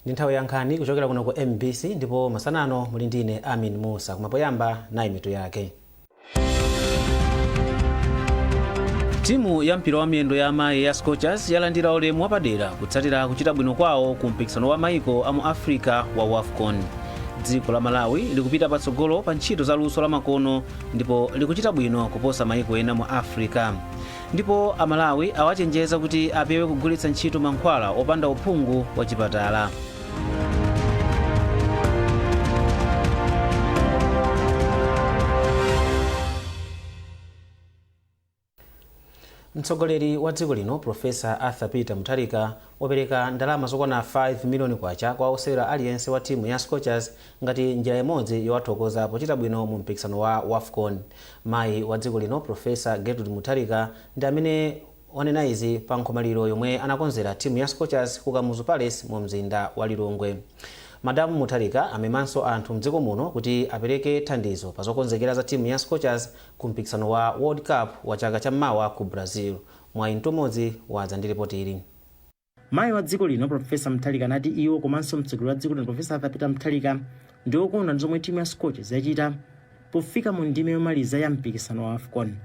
Ndi nthawi ya nkhani kuchokera kuno ku MBC ndipo masanano muli ndine Amin Musa kumapoyamba nayi mitu yake. Timu ya mpira wa miyendo ya amayi ya Scorchers yalandira ulemu wapadera kutsatira kuchita bwino kwawo ku mpikisano wa mayiko amu Africa wa WAFCON. Dziko la Malawi likupita patsogolo pa ntchito za luso la makono ndipo likuchita bwino kuposa mayiko ena mu Africa. Ndipo Amalawi awachenjeza kuti apewe kugulitsa ntchito mankhwala opanda uphungu wa chipatala. Mtsogoleri wa dziko lino Profesa Arthur Peter Mutharika wapereka ndalama zokwana 5 miliyoni kwacha kwa osewera aliyense wa timu ya Scorchers ngati njira imodzi yowathokoza pochita bwino mu mpikisano wa WAFCON. Mayi wa dziko lino Profesa Gertrude Mutharika ndi amene wanena izi pa nkhomaliro yomwe anakonzera timu ya Scorchers ku Kamuzu Palace mu mzinda wa Lilongwe. Madamu Mutharika amemanso anthu mdziko muno kuti apereke thandizo pa zokonzekera za timu ya Scorchers ku mpikisano wa World Cup wa chaka cham'mawa ku Brazil. Mwayi mtomodzi wadza ndi ripoti ili. Mayi wa dziko lino Profesa Mutharika anati iwo komanso mtsogoleri wa dziko lino Profesa Arthur Peter Mutharika ndi okondwa ndi zomwe timu ya Scorchers yachita pofika mu ndime yomaliza ya mpikisano wa AFCON.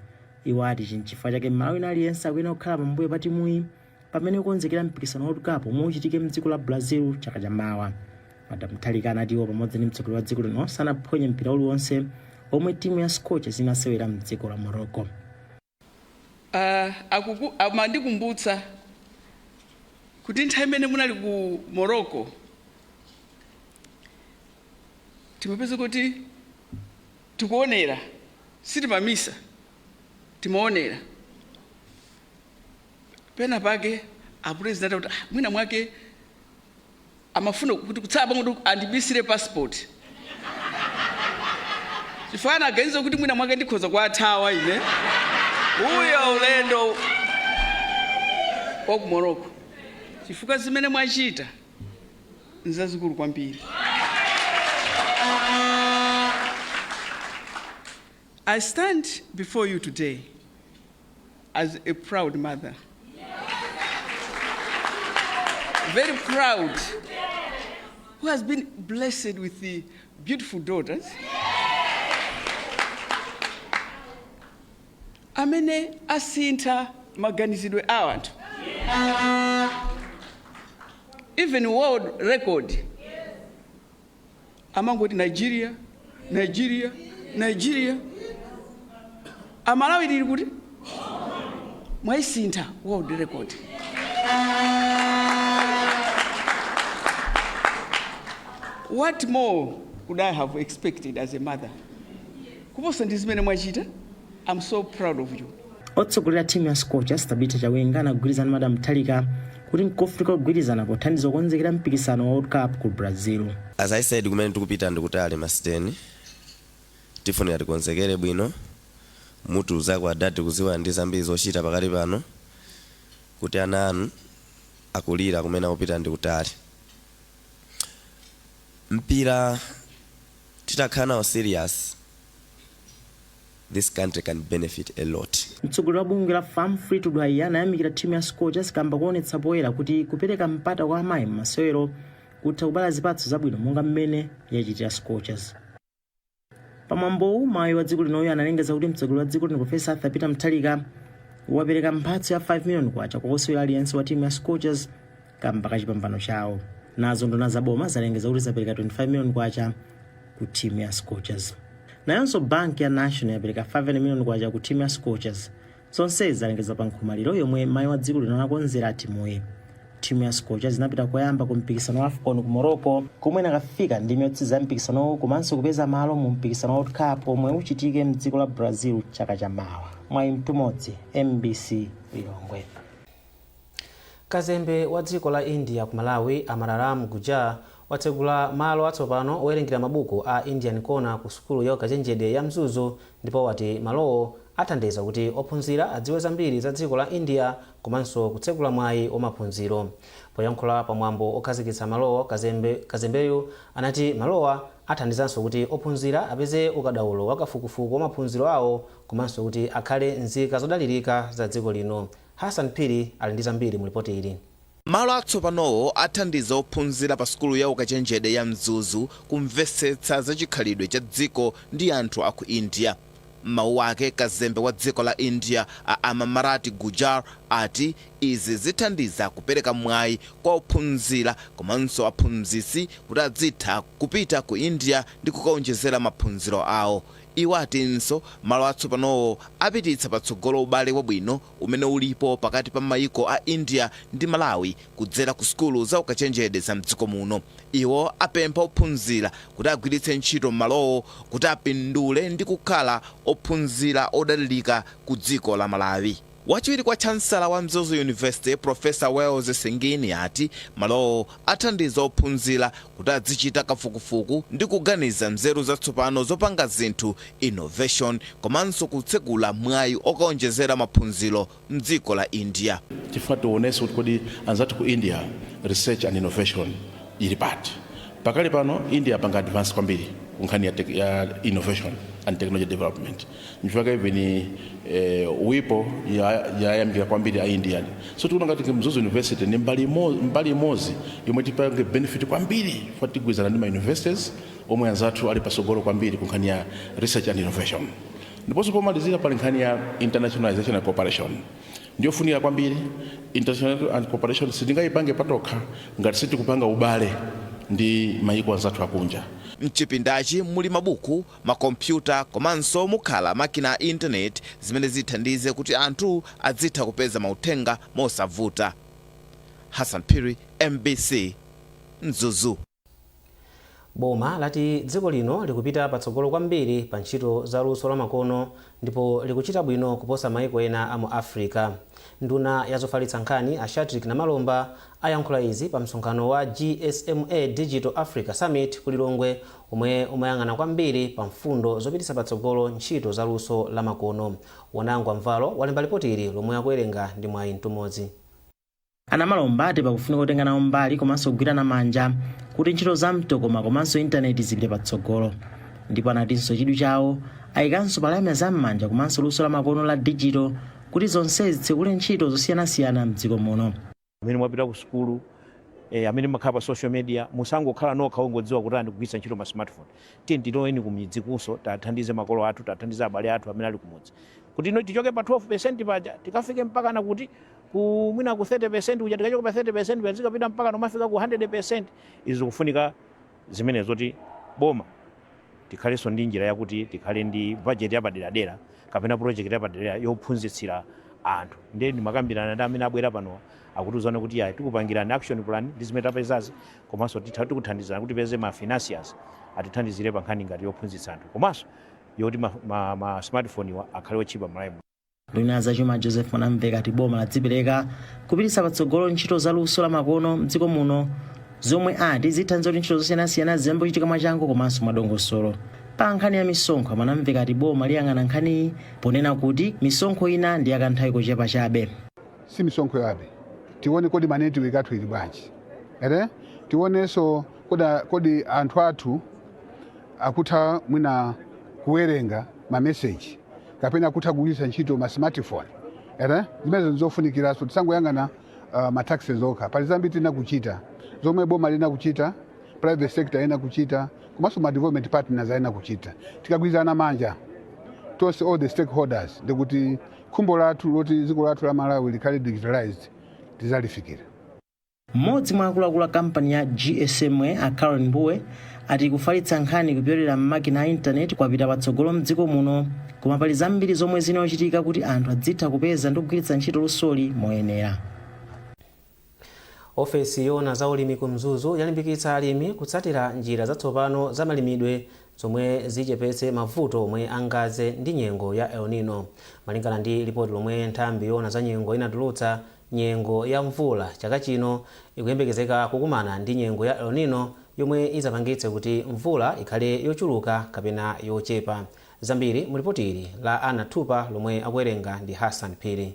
Iwo ati chifukwa chake Malawi aliyense akuyenera kukhala pambuyo pa timuyi pamene kukonzekera mpikisano wa World Cup omwe uchitike mdziko la Brazil chaka cham'mawa. Madamu Mutharika anati iwo pamodzi ndi mtsogoleri wa dziko lino sanaphonye mpira uliwonse omwe timu ya Scorchers inasewera mdziko la Morocco. Amandikumbutsa kuti nthawi imene munali ku Morocco timapeza kuti tikuonera sitimamisa timaonera pena pake apresident kuti mwina mwake amafuna kuti kutsaba kuti andibisire passport chifana aganiza kuti mwina mwake ndikhoza kwathawa ine uyo ulendo wa ku Morocco chifukwa zimene mwachita nzazikulu kwambiri. I stand before you today as a proud mother, very proud, who has been blessed with the beautiful daughters. Amene asinta maganizidwe awantu. Even world record. Amangoti Nigeria, Nigeria, Nigeria. Amalawi lili kuti mwaisinta world record. What more could I have expected as a mother? Kuposa ndizimene mwachita. I'm so proud of you. Otsogolera timu ya Scorchers Tabitha Chawenga anagwirizana Madamu Mutharika kuti nkofika kugwirizana pothandiza kukonzekera mpikisano wa World Cup ku Brazil. As I said, kumene tikupita ndikutali masiteni. Tifunira tikonzekere bwino. Mutu zako adati kuziwa ndi zambiri zochita pakati pano. Kuti ana anu akulira kumene akupita ndikutali. Mpira titakhala serious. This country can benefit a lot. Mtsogoleri wa bungwe la Farm Free to Dwyer anayamikira timu ya Scorchers kamba kuonetsa poyera kuti kupereka mpata kwa amayi m'masewero kutha kubala zipatso zabwino monga mmene yachitira Scorchers. Pamwambowu mayi wa dziko linoyo analengeza kuti mtsogoleri wa dziko lino Profesa Arthur Peter Mutharika wapereka mphatso ya 5 miliyoni kwacha kwa osewera aliyense wa timu ya Scorchers kamba kachipambano chawo. Nazo nduna za boma zalengeza kuti zapereka 25 miliyoni kwacha ku timu ya Scorchers. Nayonso banki ya National yapereka 5 miliyoni kwacha ku timu ya Scorchers. Zonsezi zalengeza pa nkhomaliro yomwe mayi wa dziko lino anakonzera timuyi. Timu ya Scorchers inapita koyamba ku mpikisano wa AFCON ku Morocco komwe inakafika ndime yotsiriza mpikisano komanso kupeza malo mu mpikisano wa World Cup omwe uchitike mdziko la Brazil chaka cham'mawa. Mwayi mtomodzi MBC Lilongwe. Kazembe wa dziko la India ku Malawi Amararam Gujar watsegula malo atsopano owerengera mabuku a Indian Corner ku sukulu ya ukachenjede ya Mzuzu ndipo wati malowo athandiza kuti ophunzira adziwe zambiri za dziko la India komanso kutsegula mwayi omaphunziro. Poyankhula pamwambo okhazikitsa malowo Kazembeyu anati malowa athandizanso kuti ophunzira apeze ukadaulo wakafukufuku omaphunziro awo komanso kuti akhale nzika zodalirika za dziko lino. Hassan Piri ali ndi zambiri mu ripoti ili. malo atsopanowo athandiza ophunzira pa sukulu ya ukachenjede ya Mzuzu kumvetsetsa za chikhalidwe cha dziko ndi anthu aku India. Mawu ake kazembe wa dziko la India Amamarati Gujar ati izi zithandiza kupereka mwayi kwa ophunzira komanso aphunzitsi kuti adzitha kupita ku India ndi kukaonjezera maphunziro awo. Iwo atinso malo atsopanowo apititsa patsogolo ubale wabwino umene ulipo pakati pa mayiko a India ndi Malawi kudzera ku sukulu za ukachenjede za mdziko muno. Iwo apempha ophunzira kuti agwiritse ntchito malowo kuti apindule ndi kukhala ophunzira odalirika ku dziko la Malawi. Wachiwiri kwa chancellor wa Mzuzu University Professor Wells Sengini ati malowo athandiza ophunzira kuti azichita kafukufuku ndi kuganiza nzeru zatsopano zopanga zinthu innovation komanso kutsegula mwayi okaonjezera maphunziro mdziko la India. Tifuna tuonese kuti kodi anzathu ku India research and innovation ili pati. Pakali pano India panga advance kwambiri kunkhani ya innovation and technology development. Nifaka even uipo ya kwambiri a India. So tunaona ngati Mzuzu University ni mbali mozi yomwe tipange benefit kwambiri fatigwizana ndi ma universities omwe anzathu ali pasogolo kwambiri kunkhani ya research and innovation. Ndiponso pomalizira pali nkhani ya internationalization and cooperation. Ndio funika kwambiri international and cooperation sitingayipange patokha ngati siti kupanga ubale ndi mayiko anzathu akunja. Mchipindachi muli mabuku, makompyuta komanso mukhala makina a internet zimene zithandize kuti anthu adzitha kupeza mauthenga mosavuta. Hassan Piri, MBC, Mzuzu. Boma lati dziko lino likupita patsogolo kwambiri pa ntchito za luso lamakono ndipo likuchita bwino kuposa mayiko ena a mu Africa. Nduna ya zofalitsa nkhani a Shadrack Namalomba ayankhula izi pa msonkhano wa GSMA Digital Africa Summit ku Lilongwe omwe umayang'ana kwambiri pa mfundo zopititsa patsogolo ntchito za luso lamakono. Wanangwa Mvalo walemba ripoti ili lomwe akuwerenga ndi Mwayi Mtumodzi. Anamalomba ati pakufunika kutenga nawo mbali komanso kugwirana manja kuti ntchito za mtokoma komanso intaneti zipite patsogolo. Ndipo anatinso chidwi chawo ayikanso palamya za m'manja komanso luso lamakono la digital kuti zonsezi zitsekule ntchito zosiyanasiyana mdziko muno. Amene mwapita ku sukulu amene makhala pa social media musangokhala nokha ongodziwa kuti ndikugwiritsa ntchito ma smartphone. Tiyeni ku midzi kunso tathandize makolo athu, tathandize abale athu amene ali kumudzi kuti ino tichoke pa 12% paja tikafike mpaka na kuti kumwina ku 30% uja tikachoka pa 30% pazikapita mpaka nomafika ku 100%. Izi kufunika zimene zoti boma tikhalenso ndi njira yakuti tikhale ndi budget yapaderadera kapena project yapadera yophunzitsira anthu. Ndeni makambirana ndi amene abwera pano akutuzana kuti ya tikupangirani action plan ndi zimene tapezazi komanso tikuthandizana kuti peze ma financiers atithandizire pa nkhani ngati yophunzitsa anthu komanso yoti ma smartphone akhale otchipa malayi. Nduna zachuma Joseph Mwanamveka ati boma ladzipereka kupititsa patsogolo ntchito za luso lamakono mdziko muno zomwe ati zithandiza kuti ntchito zosiyanasiyana ziyambe kuchitika mwachangu komanso mwadongosolo. Pa nkhani ya misonkho Mwanamveka ati boma liyang'ana nkhani ponena kuti misonkho ina ndi yakanthawi kochepa chabe. Si misonkho yabe. Tione kodi manetiweki athu ili bwanji. Tionenso kodi anthu athu akutha mwina kuwerenga ma message kapena kutha kugwiritsa ntchito ma smartphone. Zimene zofunikiraso tisangoyang'ana ma taxes okha. Pali zambiri tina kuchita. Zomwe boma lina kuchita, private sector ina kuchita, komanso ma development partners ina kuchita. Tikagwirizana manja tonse all the stakeholders ndikuti khumbo lathu loti dziko lathu la Malawi likhale digitalized tizalifikira. Mmodzi mwa akuluakulu a kampani ya GSMA a Karen Mbuwe ati kufalitsa nkhani kupyolera m'makina a intaneti kwapita patsogolo mdziko muno koma pali zambiri zomwe zinachitika kuti anthu adzitha kupeza ndi kugwiritsa ntchito lusoli moyenera. Ofesi yona za ulimi ku Mzuzu yalimbikitsa alimi kutsatira njira zatsopano za malimidwe zomwe zichepetse mavuto omwe angaze ndi nyengo ya El Nino. Malingana ndi ripoti lomwe nthambi yona za nyengo inatulutsa, nyengo ya mvula chaka chino ikuyembekezeka kukumana ndi nyengo ya El Nino yomwe izapangitse kuti mvula ikhale yochuluka kapena yochepa. Zambiri mu ripoti ili la Ana Tupa lomwe akuwerenga ndi Hassan Piri.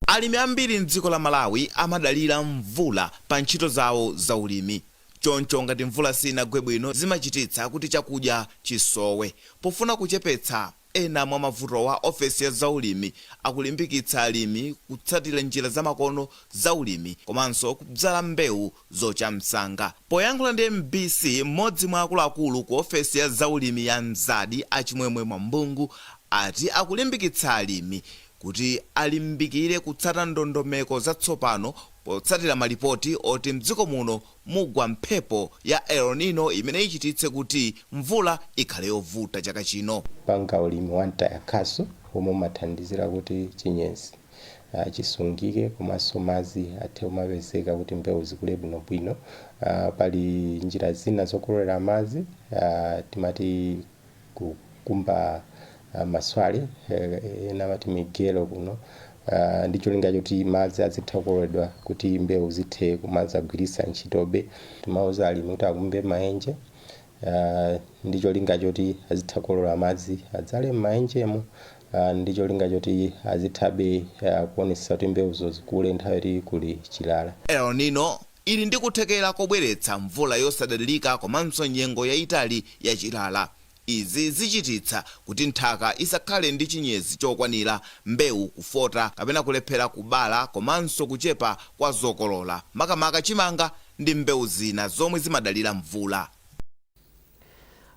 Alimi ambiri mdziko la Malawi amadalira mvula pa ntchito zawo za ulimi. Choncho ngati mvula sinagwe bwino zimachititsa kuti chakudya chisowe. Pofuna kuchepetsa ena mwa mavuto wa ofesi ya zaulimi akulimbikitsa alimi kutsatira njira zamakono zaulimi komanso kudzala mbewu zocha msanga. Poyankhula ndi MBC, mmodzi mwa akuluakulu ku ofesi ya zaulimi ya Mzadi Achimwemwe Mwambungu ati akulimbikitsa alimi kuti alimbikire kutsata ndondomeko zatsopano potsatira malipoti oti mdziko muno mugwa mphepo ya El Nino imene ichititse kuti mvula ikhale yovuta chaka chino. Panga ulimi wantaya khaso omwe umathandizira kuti chinyezi chisungike komanso madzi athe kumapezeka kuti mbewu zikule bwinobwino. Pali njira zina zokololera madzi timati kukumba maswali ena mati migelo kuno ndicho linga choti madzi azitha kukololedwa kuti mbewu zithe kumadzagwiritsa ntchitobe. Timauza alimi kuti akumbe maenje ndicho linga choti azitha kukolola madzi adzale m'maenjemo. Ndicho linga choti azithabe kuonesa kuti mbewu zikule nthawi yoti kuli chilala. El Nino ili ndi kuthekera kobweretsa mvula yosadalirika komanso nyengo yayitali ya chilala. Izi zichititsa kuti nthaka isakhale ndi chinyezi chokwanira, mbewu kufota kapena kulephera kubala komanso kuchepa kwa zokolola, makamaka chimanga ndi mbewu zina zomwe zimadalira mvula.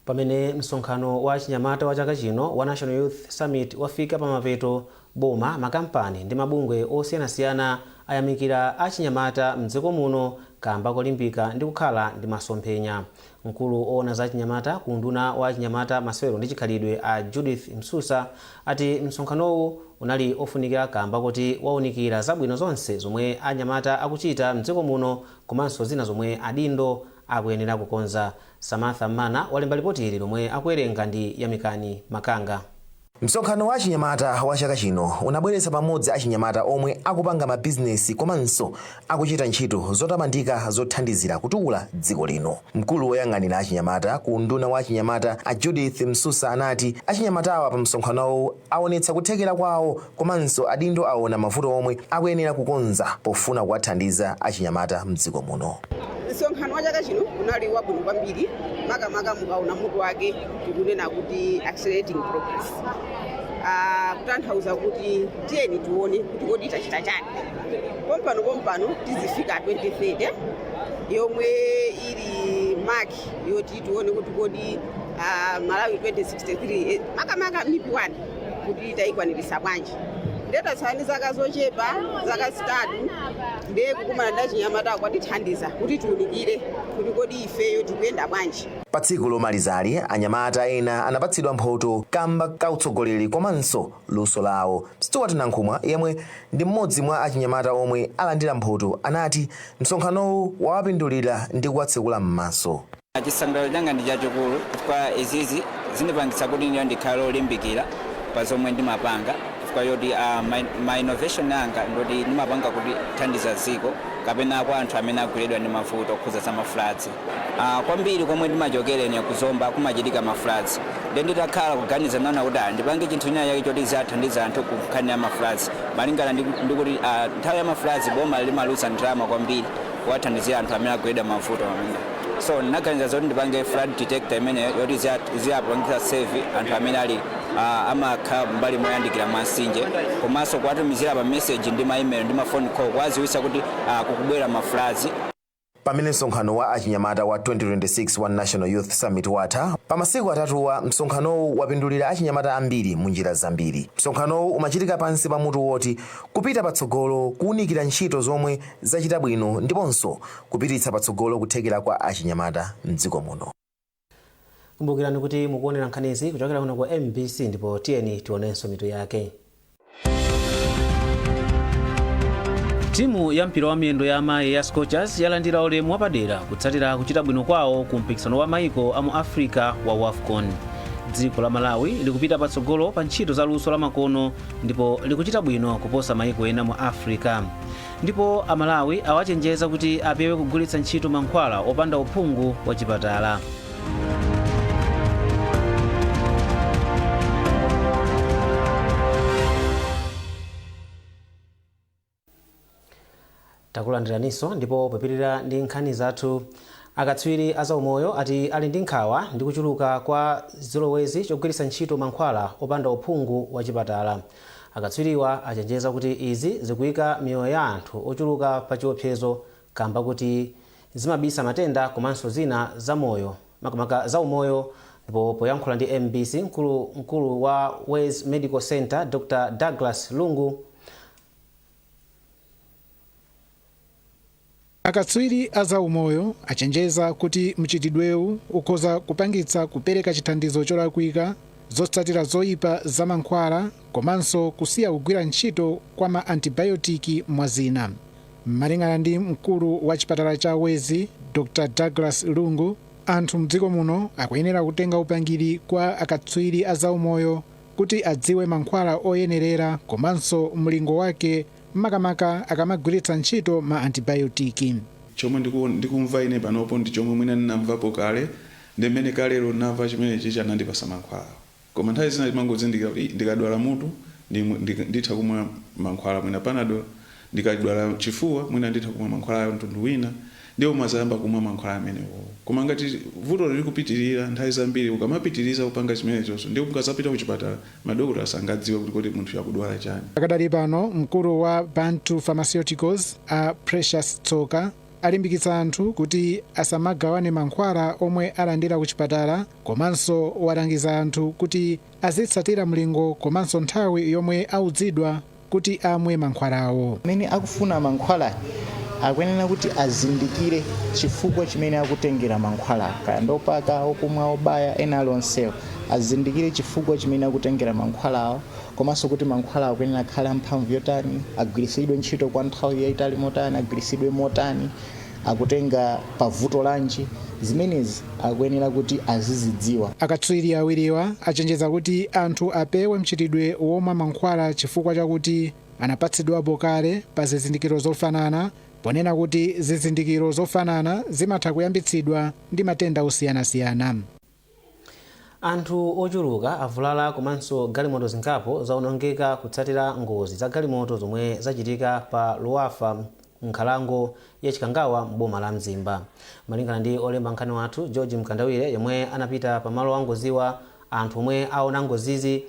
Pamene msonkhano wa chinyamata wa chaka chino wa National Youth Summit wafika pamapeto, boma, makampani ndi mabungwe osiyanasiyana ayamikira achinyamata mdziko muno kamba kolimbika ndi kukhala ndi masomphenya. Mkulu oona za chinyamata ku nduna wa chinyamata, masewero ndi chikhalidwe a Judith Msusa ati msonkhanowu unali ofunikira kamba kuti waunikira zabwino zonse zomwe anyamata akuchita mdziko muno komanso zina zomwe adindo akuyenera kukonza. Samantha Mana walemba ripoti ili lomwe akuwerenga ndi Yamikani Makanga. Msonkhano wa chinyamata wa chaka chino unabweretsa pamodzi achinyamata omwe akupanga mabizinesi komanso akuchita ntchito zotamandika zothandizira kutukula dziko lino. Mkulu woyang'anira achinyamata ku nduna wa chinyamata a Judith Msusa anati achinyamatawa pa msonkhanowu aonetsa kuthekera kwawo komanso adindo aona mavuto omwe akuyenera kukonza pofuna kuwathandiza achinyamata mdziko muno. Msonkhano wa chaka chino unali wabwino kwambiri, makamaka mukaona mutu wake tikunena kuti accelerating progress. Kutanthauza kuti tiyeni tione kuti kodi tachita chani. Pompano tizifika 2030 yomwe ili maki yoti tione kuti kodi Malawi 2063 makamaka MIP1 kuti taikwanirisa bwanji. Ndeta tsani zaka zochepa zaka zitatu ndiye kukumana ndi achinyamata kwatithandiza kuti tiunikire kuti kodi ifeyo tikuyenda bwanji. Pa tsiku lomalizali anyamata ena anapatsidwa mphoto kamba kautsogoleri komanso luso lawo. Stuart Nankhumwa yemwe ndi mmodzi mwa achinyamata omwe alandira mphoto anati msonkhanowu wawapindulira ndi kuwatsekula m'maso. Chisangalalo changa ndi chachikulu kwa izizi zindipangitsa kuti ndiyo ndikhale olimbikira pa zomwe ndimapanga. Kwa yodi my innovation yanga ndoti ndimapanga kuti thandiza dziko kapena kwa anthu amene agwiridwa ndi mavuto okhuza za mafloods. Kwambiri komwe ndimachokera ine kuzomba kumachitika mafloods. Ndiye nditakhala kuganiza naona kuti ndipange chinthu china chake choti zathandiza anthu ku nkhani ya mafloods. Malingana ndi kuti nthawi ya mafloods boma limalusa ndalama kwambiri kuwathandizira anthu amene agwiridwa mavuto amene. So ndinaganiza zoti ndipange flood detector imene yoti ziyapangisa save anthu amene ali amakhala mbali moyandikira masinje komanso kuwatumizira pa message ndi ma email ndi ma phone call kwaziwisa kuti kukubwera mafloods. Pamene msonkhano wa achinyamata wa 2026 wa National Youth Summit watha, pa masiku atatu wa msonkhanowu wapindulira achinyamata ambiri mu njira zambiri. Msonkhanowu umachitika pansi pa mutu woti kupita patsogolo kuunikira ntchito zomwe zachita bwino ndiponso kupititsa patsogolo kuthekera kwa achinyamata mdziko muno. Kumbukirani kuti mukuonera nkhanizi kuchokera kuno kwa MBC ndipo tiyeni tionenso mitu yake. Timu ya mpira wa miyendo ya amayi ya Scorchers yalandira ulemu wapadera kutsatira kuchita bwino kwawo ku mpikisano wa maiko a mu Africa wa WAFCON. Dziko la Malawi likupita patsogolo pa ntchito za luso la makono ndipo likuchita bwino kuposa maiko ena mu Africa. Ndipo Amalawi awachenjeza kuti apewe kugulitsa ntchito mankhwala opanda uphungu wa chipatala. Takulandiraniso ndipo popirira ndi nkhani zathu. Akatswiri azaumoyo ati ali ndi nkhawa ndi kuchuluka kwa zolowezi chogwiritsa ntchito mankhwala opanda uphungu wa chipatala. Akatswiriwa achenjeza kuti izi zikuyika miyoyo ya anthu ochuluka pa chiopsezo kamba kuti zimabisa matenda komanso zina zamoyo makamaka zaumoyo. Ndipo poyankhula ndi MBC mkulu wa Wes Medical Center Dr. Douglas Lungu akatswiri azaumoyo achenjeza kuti mchitidwewu ukhoza kupangitsa kupereka chithandizo cholakwika, zotsatira zoyipa za mankhwala komanso kusiya kugwira ntchito kwa ma antibiotic mwazina. Malingana ndi mkulu wa chipatala cha Wezi Dr. Douglas Lungu, anthu mdziko muno akuyenera kutenga upangiri kwa akatswiri azaumoyo kuti adziwe mankhwala oyenerera komanso mlingo wake makamaka akamagwiritsa ntchito ma antibiotic. Chomwe ndikumva ine panopo ndi chomwe mwina ndinamvapo kale ndimene kalero namva chimene chichanandipasa mankhwala. Koma nthawi zina timangozindikira kuti ndikadwala mutu nditha kumwa mankhwala mwina Panadol, ndikadwala chifuwa mwina nditha kumwa mankhwala mtundu wina, ndiwo mazayamba kumwa mankhwala amenewo. Koma ngati vuto lili kupitirira nthawi zambiri ukamapitiriza kupanga chimenechonso ndiwo mukazapita kuchipatala madokotala sangadziwe kuti munthu yakudwala chani. Akadali pano mkulu wa Bantu Pharmaceuticals a Precious Tsoka alimbikitsa anthu kuti asamagawane mankhwala omwe alandira kuchipatala komanso walangiza anthu kuti azitsatira mlingo komanso nthawi yomwe audzidwa kuti amwe mankhwalawo. Amene akufuna mankhwala akuyenera kuti azindikire chifukwa chimene akutengera mankhwala, kaya ndopaka okumwa obaya ena alonsewo azindikire chifukwa chimene akutengera mankhwalawo, komanso kuti mankhwala akuyenera akhale mphamvu yotani, agwiritsidwe ntchito kwa nthawi yayitali motani, agwiritsidwe motani, akutenga pavuto lanji. Zimenezi akuyenera kuti azizidziwa. Akatswiri awiriwa achenjeza kuti anthu apewe mchitidwe womwa mankhwala chifukwa chakuti anapatsidwapo kale pa zizindikiro zofanana, ponena kuti zizindikiro zofanana zimatha kuyambitsidwa ndi matenda osiyanasiyana. Anthu ochuluka avulala komanso galimoto zingapo zaonongeka kutsatira ngozi za galimoto zomwe zachitika pa Luwafa Nkhalango ya Chikangawa m'boma la Mzimba. Malingana ndi olemba nkhani wathu George Mkandawire yomwe anapita pa malo a ngoziwa, anthu omwe aona ngozizi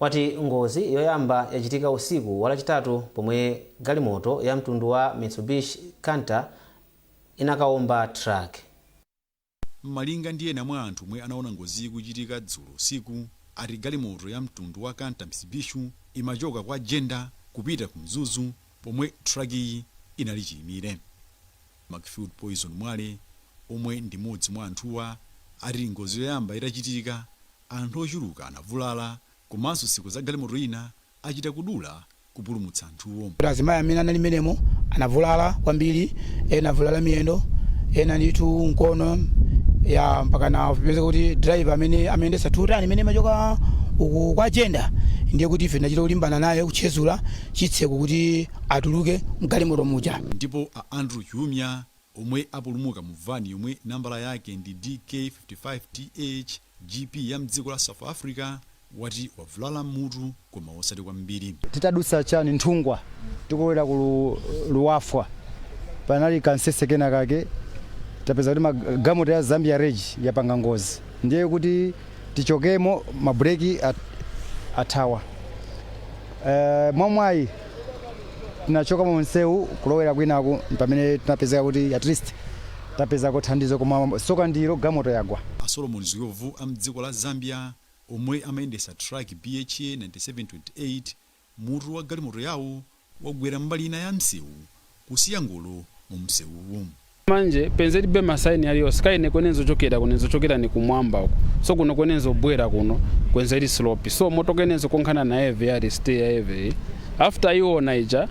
wati ngozi yoyamba yachitika usiku wa Lachitatu pomwe galimoto ya mtundu wa Mitsubishi Canter inakaomba truck. Malinga ndi ena mwa anthu omwe anaona ngozi kuchitika dzulo usiku ati galimoto ya mtundu wa Canter Mitsubishi imachoka kwa Jenda kupita ku Mzuzu pomwe truck iyi inali chiyimire. Macfield Poison Mwale omwe ndi modzi mwa anthuwa ati ngozi yoyamba itachitika anthu ochuluka anavulala komanso siku za galimoto ina achita kudula kupulumutsa anthuwo. Azimayi amene anali menemo anavulala kwambiri, ena avulala miyendo, ena nditu mkono ya mpaka na pepeza kuti driver amene amendesa tutani imene machoka uku kwa Jenda ndiye kuti ife ndachita kulimbana naye kuchezula chitseko kuti atuluke mgalimoto muja. Ndipo Andrew Humya omwe apulumuka mu vani yomwe nambala yake ndi DK55TH GP ya mdziko la South Africa wati wavulala mutu koma osati kwambiri. Titadusa chani nthungwa tikowera ku Luwafa panali kansese kena kake tapeza kuti galimoto ya Zambia Reg yapanga ngozi, ndiye kuti tichokemo mabreki athawa. Momwe tinachoka mu msewu kulowera kwinaku pamene tinapezeka kuti at least tapeza kuthandizo koma soka ndilo galimoto yagwa. Solomon Ziovu amdziko la Zambia omwe amayendesa truck BHA 9728 mutu wa galimoto yawo wagwera mbali ina ya msewu kusiya ngolo mu msewuwu. Manje penzeti be masaini yaliyo sikaine kwenenzo chokera ni kumwamba uko, so kuno kwenenzo bwera kuno kwenzeti slope, so moto kwenenzo konkhana na eve yali stay eve after iwo naija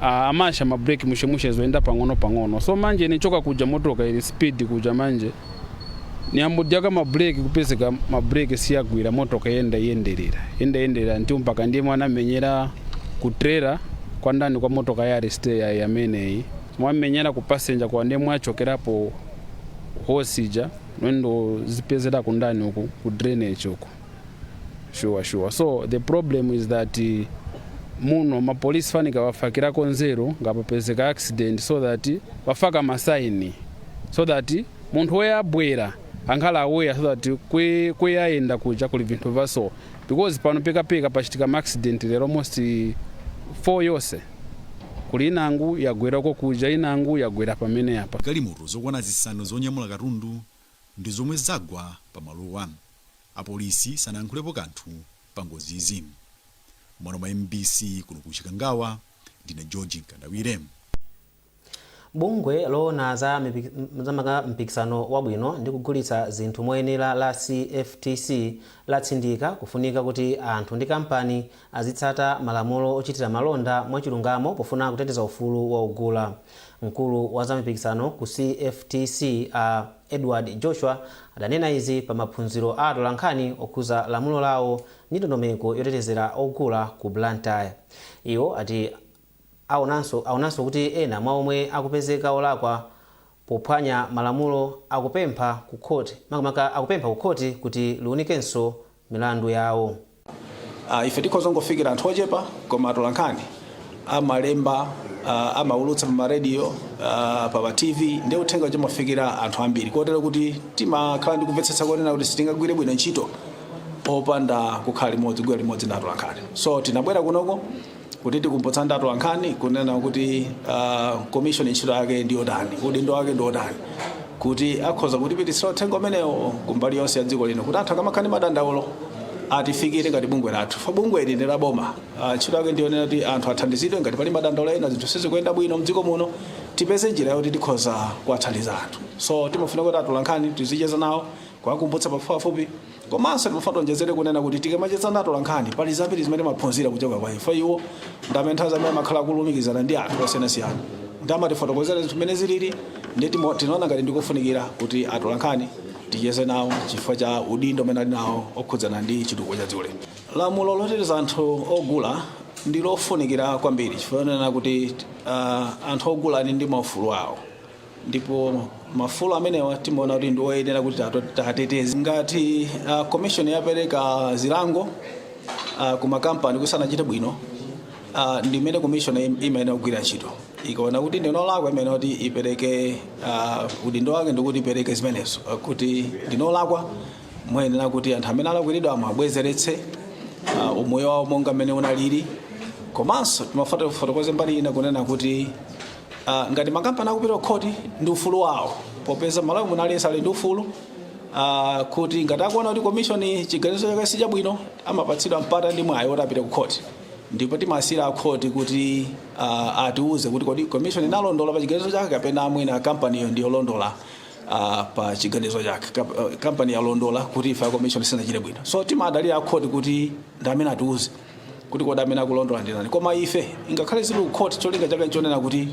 amasha mabreki mushemushe zoenda pang'ono, so manje nichoka kuja motoka ili speed kuja manje niambudyaga mabreki kupezeka mabreki siyagwira motoka yenderera nti mpaka ndiye mwana menyera kutrera kwa ndani kwa motoka yali stay ya meneyi mwamenyera ku passenger kwa ndiye mwachokerapo hosija nwendo zipezera kundani uku ku drainage uku. Sure. So the problem is that muno ma police fanika wafakirako nzero ngapopezeka accident so that wafaka masaini so that munthu woyabwera ankhala aware so that kweyayenda kuja kuli vinthu vaso because pano pekapeka pachitika accident lero almost 4 yonse kuli inangu yagwerako kuja inangu yagwera pamene apa galimoto zokwana zisanu zonyamula katundu ndi zomwe zagwa pamalowa apolisi sanayankhulepo kanthu pa ngozi izi. Mwana wa MBC kuno ku Chikangawa ndine George Nkandawire. Bungwe loona za mpikisano wabwino ndi kugulitsa zinthu moyenera la CFTC latsindika kufunika kuti anthu ndi kampani azitsata malamulo ochitira malonda mwachilungamo pofuna kuteteza ufulu wa ogula. Mkulu wa za mpikisano ku CFTC Edward Joshua adanena izi pa maphunziro a atolankhani okhuza lamulo lawo ndi ndondomeko yotetezera ogula ku Blantyre. Iwo ati aonanso kuti ena mwa omwe akupezeka olakwa pophwanya malamulo akupempha ku khoti kuti liunikenso milandu yawo. Ife tikhoza ngofikira anthu ochepa koma atolankhani amalemba amaulutsa pa radio pa TV ndi uthenga umafikira anthu ambiri kotero kuti timakhala ndi kumvetsetsa konena kuti sitingagwire bwino ntchito opanda kukhala limodzi gwera limodzi ndi atolankhani. So tinabwera kunoko kuti tikumbutsa ndi atolankhani kunena kuti commission ntchito yake ndi yotani, udindo wake ndi otani, kuti akhoza kutipititsira uthenga umenewo kumbali yonse ya dziko lino kuti anthu akamakhala madandaulo atifikire ngati bungwe lathu. Fa bungwe ili ndi laboma ntchito yake ndiyonena kuti anthu athandizidwe ngati pali madandaulo ena zinthu sizikuyenda bwino mdziko muno tipeze njira yoti tikhoza kuwathandiza anthu. So timafuna kuti atolankhani tizicheza nawo kuwakumbutsa pafupipafupi komanso timafuna tonjezere kunena kuti tikamacheza nawo atolankhani pali zambiri zimene maphunzira kuchoka kwa ife iwo ndamentha zamene amakhala kulumikizana ndi anthu osiyanasiyana ndamatifotokozera zinthu zimene zilili ndi tinaona ngati ndikufunikira kuti atolankhani ticheze nawo chifukwa cha udindo umene ali nawo okhudzana ndi chitukuko cha dziko lino. Lamulo loteteza anthu ogula ndi lofunikira kwambiri chifukwa kuti anthu ogula ali ndi maufulu awo ndipo mafulo amenewa timaona kuti ndi oyenera kuti tateteze. Ngati commission yapereka zilango ku makampani kusanachite bwino ndi imene commission imayenera kugwira ntchito. Ikaona kuti ndinolakwa imene kuti ipereke udindo wake ndikuti ipereke zimenezo kuti ndinolakwa muyenera kuti anthu amene alakwiridwa amabwezeretse umoyo wawo monga mmene unalili. Komanso timafotokoza mbali ina kunena kuti ngati makampani akupita khoti ndi ufulu wawo popeza Malawi munalesa ali ndi ufulu kuti ngati akuona kuti commission chiganizo chake si chabwino amapatsidwa mpata ndi mwayi woti apite ku khoti. Ndipo timasira khoti kuti atiuze kuti kodi commission inalondola pa chiganizo chake kapena amwina kampani iyo ndiyo londola pa chiganizo chake. Kampani yalondola kuti ife commission sinachite bwino. So timadalira khoti kuti ndamene atiuze kuti kodi amene akulondola ndi ndani. Koma ife ingakhale zili ku khoti cholinga chake nchonena kuti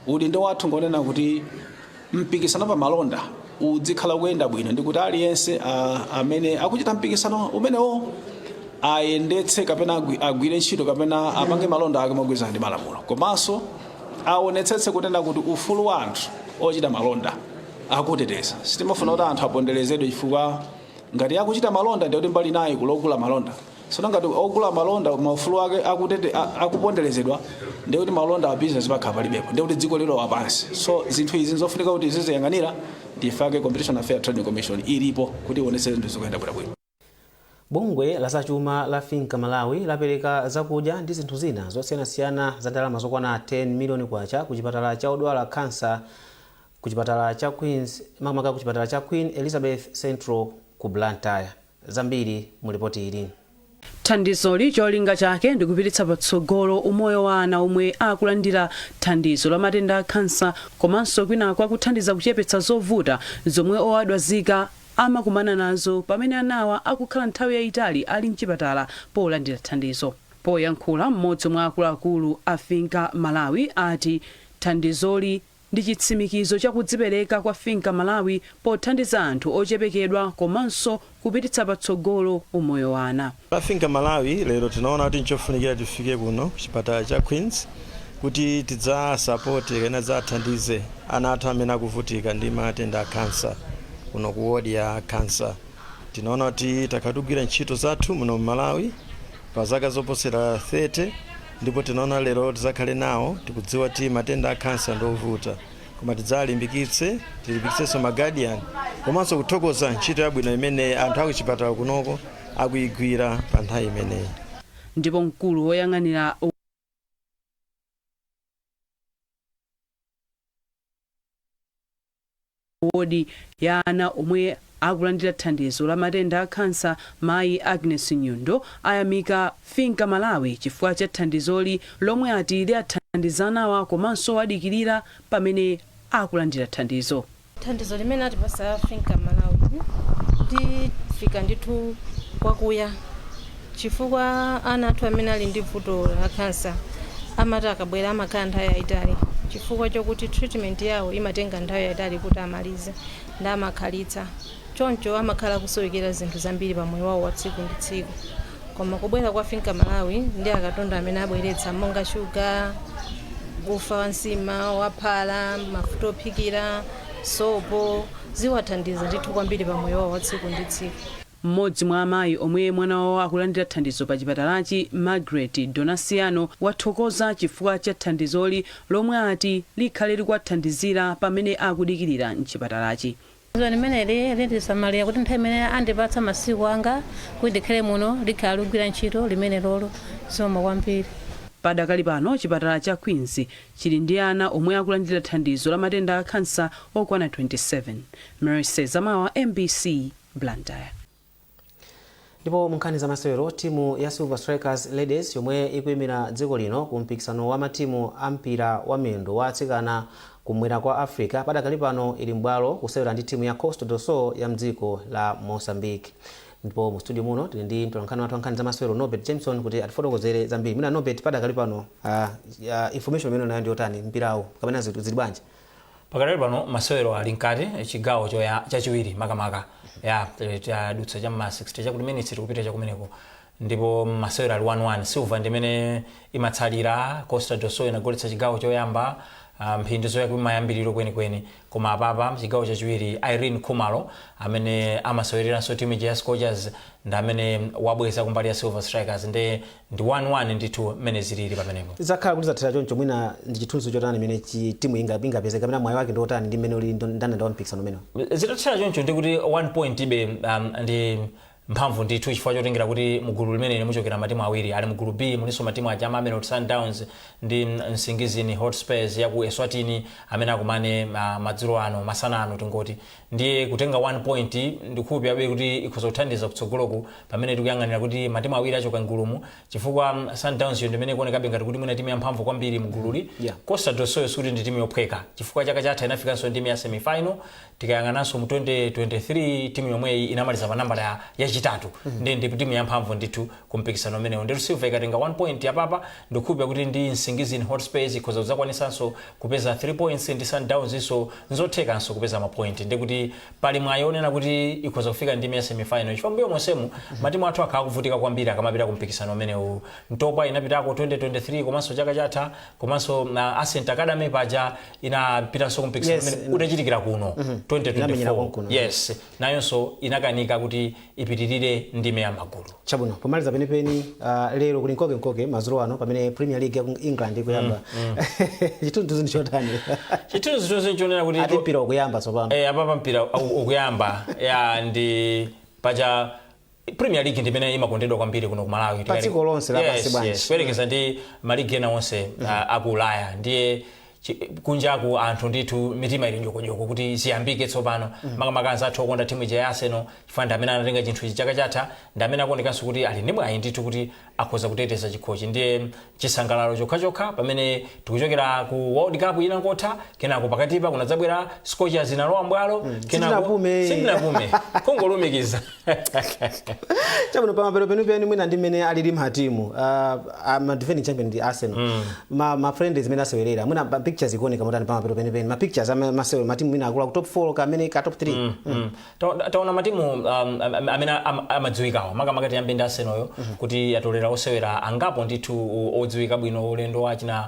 udindo wathu ngonena kuti mpikisano pa malonda udzikhala kuyenda bwino ndi kuti aliyense amene akuchita mpikisano umenewo ayendetse kapena agwire ntchito kapena apange malonda ake mogwirizana ndi malamulo. Komanso aonetsetse kunena kuti ufulu wa anthu ochita malonda akuteteza. Sitimafuna kuti anthu aponderezedwe chifukwa ngati akuchita malonda ndi kuti mbali naye kulogula malonda. So ngati ogula malonda maufulu ake akuponderezedwa ndi kuti malonda a business pakha palibepo ndi kuti dziko lilo wapansi. So zinthu izi zofunika kuti ziziyang'anira ndifake Competition and Fair Trading Commission ilipo kuti ionetse zinthu zikuyenda bwino. Bungwe la zachuma la Finka Malawi lapereka zakudya ndi zinthu zina zosiyanasiyana za ndalama zokwana 10 miliyoni kwacha ku chipatala cha odwala kansa ku chipatala cha Queen Elizabeth Central ku Blantyre. Zambiri mu ripoti ili. Thandizoli cholinga chake ndikupititsa patsogolo umoyo wa ana omwe akulandira thandizo la matenda a kansa komanso kwinako akuthandiza kuchepetsa zovuta zomwe owadwazika amakumana nazo pamene anawa akukhala nthawi yayitali ali mchipatala polandira thandizo. Poyankhula mmodzi mwa akuluakulu a Finka Malawi ati thandizoli ndi chitsimikizo chakudzipereka kwa Finka Malawi pothandiza anthu ochepekedwa komanso kupititsa patsogolo umoyo wa ana. Finka Malawi lero tinaona kuti nchofunikira tifike kuno chipatala cha Queens kuti tidza support kana zathandize ana athu amene akuvutika ndi matenda a kansa kuno ku ward ya kansa. Tinaona kuti takatugwira ntchito zathu muno Malawi pa zaka zoposera 30 ndipo tinaona lero tizakhale nawo tikudziwa kuti matenda a kansa ndovuta koma tidzalimbikitse tilimbikitsenso ma guardian komanso kuthokoza ntchito yabwino imene anthu akuchipatala kunoko akuigwira pa nthawi imeneyi. Ndipo mkulu woyang'anira wodi ya ana omwe akulandira thandizo la matenda a kansa mayi Agnes Nyundo ayamika Finka Malawi chifukwa cha thandizoli lomwe ati liathandizanawa komanso adikirira pamene akulandira thandizo. Thandizo limene atipasa Finka Malawi ndifika ndithu kwakuya chifukwa ana athu amene ali ndi vuto la kansa amati akabwera amakhala nthawi yayitali chifukwa chokuti treatment yawo imatenga nthawi yayitali kuti amalize ndi amakhalitsa choncho amakhala kusowekera zinthu zambiri pa moyo wawo wa tsiku ndi tsiku. Koma kubwera kwa Finka Malawi ndi akatundu amene abweretsa monga shuga, ufa wa nsima, waphala, mafuta ophikira, sopo ziwathandiza ndithu kwambiri pa moyo wawo wa tsiku ndi tsiku. Mmodzi mwa amayi omwe mwana wawo akulandira thandizo pa chipatalachi Margaret Donasiano wathokoza chifukwa cha thandizoli lomwe ati likhale likuwathandizira pamene akudikirira mchipatalachi. Limeneli lindisamalira kuti nthawi imene andipatsa masiku anga kuti ndikhale muno likhala ligwira ntchito limene lolo zomwe kwambiri. Padakali pano chipatala cha Queens chili ndi ana omwe akulandira thandizo la matenda a kansa okwana 27. Mercy Zamawa, MBC, Blantyre. Ndipo munkhani za masewero timu ya Silver Strikers Ladies yomwe ikuyimira dziko lino ku mpikisano wa matimu a mpira wa miyendo wa atsikana kumwera kwa Africa padakali pano ili mbwalo kusewera ndi timu ya Costa do Sol ya mdziko la Mozambique. Ndipo mu studio muno tili ndi mtolankhani wathu nkhani za masewero Norbert Jameson kuti atifotokozere zambiri. Mina Norbert, padakali pano information imene nayo ndi yotani mpirawo kapena zili bwanji? Pakali pano masewero ali nkati chigawo chachiwiri makamaka ya tadutsa cha ma 60 chakuti minutes tikupita chakumeneko ndipo masewero ali 1-1. Silver ndimene imatsalira, Costa do Sol inagoletsa chigawo choyamba mphindi zoyaka mayambiriro kwenikweni, koma apapa chigawo chachiwiri Irene Khumalo amene amasewereranso timu ya Scorchers ndi amene wabweza kumbali ya Silver Strikers ndi 1-1 ndithu mmene zilili pamenepo. Zakhala kuti zathera choncho mwina ndi chithunzi chotani imene timu ingapezeka kapena mwayi wake ndi otani ndi mmene uli ndanda wa mpikisano umene? Zitathera choncho ndi kuti 1 point ibe ndi mphamvu ndithu chifukwa chotengera kuti mugulu limene muchokera matimu awiri ali mugulu B muliso matimu aja Mamelodi Sundowns ndi Nsingizini Hotspurs ya ku Eswatini amene akumane madzulo ano masana ano tingoti ndiye kutenga 1 point ndikupi abe kuti ikhoza kuthandiza kutsogoloku pamene tikuyang'anira kuti matimu awiri achoka ngulumu chifukwa Sundowns yo ndimene kuoneka ngati kuti mwina timu ya mphamvu kwambiri mugululi. Costa do Sol kuti ndi timu yophweka chifukwa chaka chatha inafikanso timu ya semi-final, tikayang'ananso mu 2023 timu yomwe inamaliza pa nambala ya chitatu ndi timu ya mphamvu ndithu kumpikisano umenewo. Ndi Silver ikatenga 1 point yapapa ndikupi kuti ndi Nsingizini Hotspurs ikhoza kuzakwanisanso kupeza 3 points ndi Sundowns iso nzothekanso kupeza ma point ndi kuti pali mwayonena kuti ikhoza kufika ndi ya semi-final chifukwa mbuyo monsemu matimu athu akhala kuvutika kwambiri akamapita kumpikisano umenewu. Ntopa inapitako 2023 komanso chaka chatha komanso na Ascent Academy paja inapitanso kumpikisano umene udachitikira kuno 2024. Yes, nayonso inakanika kuti ipitirire ndime ya magulu. Chabwino pomaliza penipeni lero kuli nkoke madzulo ano pamene Premier League ya England ikuyamba. Chithunzi ndi chotani? Chithunzi chonena kuti ati mpira ukuyamba tsopano. Apapa mpira ukuyamba ya ndi paja Premier League ndimene imakondedwa kwambiri kuno ku Malawi. Patsiko lonse la pasi bwanji. Yes, kuyerekeza ndi maligi ena onse aku Ulaya ndiye kunjaku anthu ndithu mitima ili njokojoko kuti ziyambike tsopano. Makamaka anzathu okonda timu ya Arsenal chifukwa amene anatenga chinthu chaka chatha ndi amene akuonekanso kuti ali ndi mwayi ndithu kuti akhoza kuteteza chikhochi. Ndiye chisangalalo chokha pamene tikuchokera ku World Cup ina nkotha kenako pakatipa kunadzabwera Scorchers inalowa mbwalo kenako sindinapume kungolumikiza. Chabwino pamapero penipeni mwina ndi mmene alili mhatimu ma defending champion ndi Arsenal. Ma friends imene asewerera mwina pictures ikuoneka motani pamapero penipeni ma pictures amasewera matimu mwina akula ku top 4 kamene ka top 3. Taona matimu amene amadziwikawo makamaka tiyambe ndi Arsenal yo kuti atolera osewera angapo ndithu odziwika bwino ulendo wachina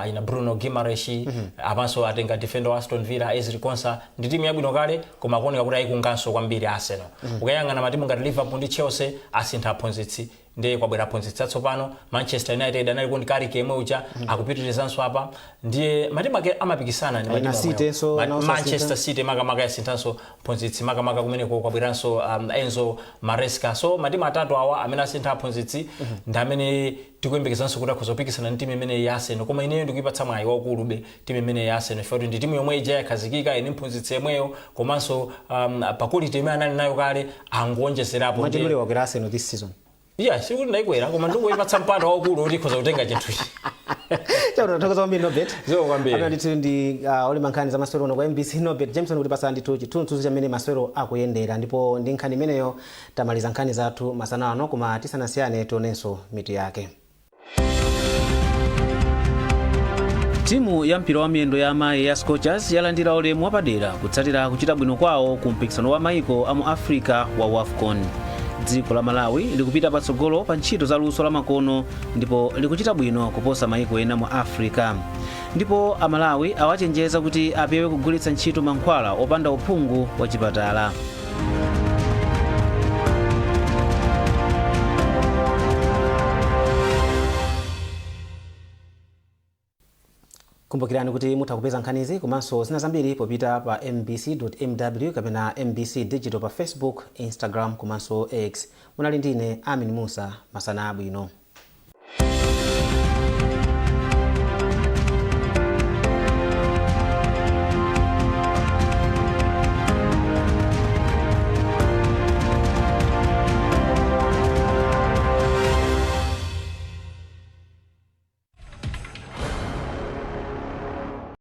ina Bruno Guimaraes apanso atenga defender wa Aston Villa Ezri Konsa ndi timu yabwino kale koma akuoneka kuti ayikunganso kwambiri Arsenal. Ukayang'ana matimu ngati Liverpool ndi Chelsea asintha aphunzitsi ndiye kwabwera aphunzitsi atsopano. Manchester United anali ndi Carrick yemwe uja akupitirizanso apa, ndiye matimu ake amapikisana ndi matimu Manchester City makamaka yasinthanso aphunzitsi makamaka kumeneko kwabweranso Enzo Maresca. So matimu atatu awa amene asintha aphunzitsi ndi amene tikuyembekezanso kuti akuzopikisana ndi timu imene ya Arsenal, koma ineyo ndikuyipatsa mwayi waukulu timu imene ya Arsenal chifukwa ndi timu yomwe ija yakhazikika ine mphunzitsi yemweyo komanso pakuliti imene anali nayo kale angonjezerapo. Mwachidule wakwera Arsenal this season? Yeah, sikuti ndaikwera koma ndingoyipatsa mpata waukulu kuti ikhoza kutenga chinthuchi. Chauno nathokoza kwambiri Nobet. Ziko kwambiri. Amene ndithu ndi oli mankhani za masewero kwa MBC Nobet Jameson kuti pasana ndithu chithunzi chamene masewero akuyendera, ndipo ndi nkhani imeneyo tamaliza nkhani zathu masana ano, koma tisanasiyane tionenso mitu yake. Timu ya mpira wa miyendo ya amayi ya Scorchers yalandira ulemu wapadera kutsatira kuchita bwino kwawo ku mpikisano wa mayiko a mu Africa wa WAFCON. Dziko la Malawi likupita patsogolo pa ntchito za luso la makono ndipo likuchita bwino kuposa mayiko ena mu Africa. Ndipo Amalawi awachenjeza kuti apewe kugulitsa ntchito mankhwala opanda uphungu wa chipatala. Kumbukirani kuti mutha kupeza nkhanizi komanso zina zambiri popita pa mbc.mw kapena MBC Digital pa Facebook, Instagram komanso X. Munali ndine Amin Musa, masana abwino.